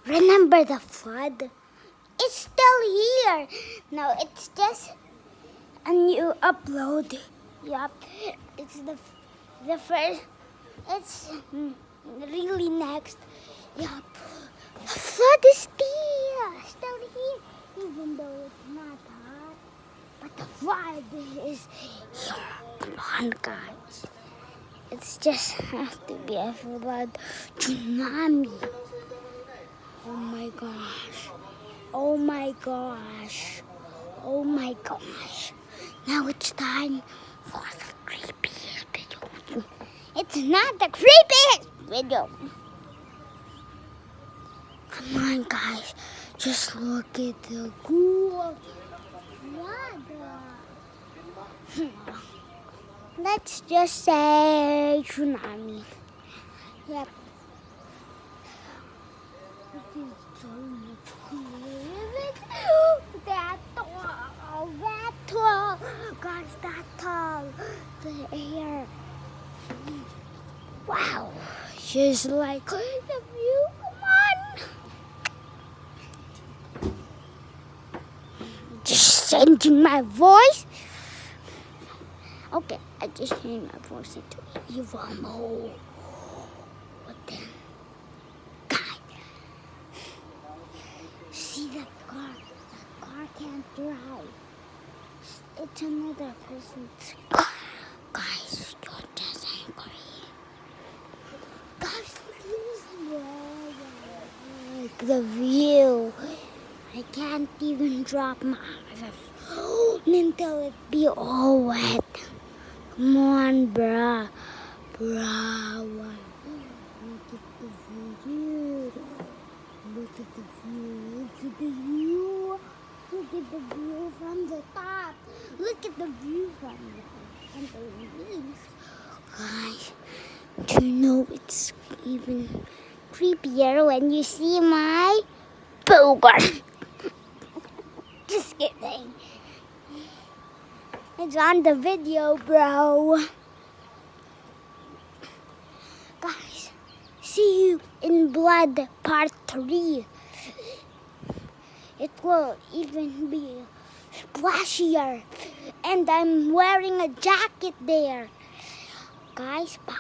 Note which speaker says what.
Speaker 1: Remember the flood? It's still here. No, it's just a new upload. Yup. It's the first. It's really next. Yup. The flood is still here, even though it's not hot. But the flood is here. Come on, guys. It's just have to be a flood tsunami. Oh my gosh. Oh my gosh. Oh my gosh. Now it's time for the creepiest video. It's not the creepiest video. Come on, guys. Just look at the cool water. Let's just say tsunami. Yep. This is so much cooler. That tall. Guys, that tall. The air. Wow. Just like the view. Come on. Just changing my voice. Okay, I just changed my voice into evil mode. What then? God. See that car? That car can't drive. It's another person's car. Guys, you're just angry. Guys, please look the view. I can't even drop my phone until it be all wet. Come on, bruh. Look at the view. Look at the view. Look at the view. Look at the view from the top. Look at the view from the leaves. Guys, do you know it's even creepier when you see my booger? Just kidding. It's on the video, bro. Guys, see you in Blood Part 3. It will even be splashier. And I'm wearing a jacket there. Guys, bye.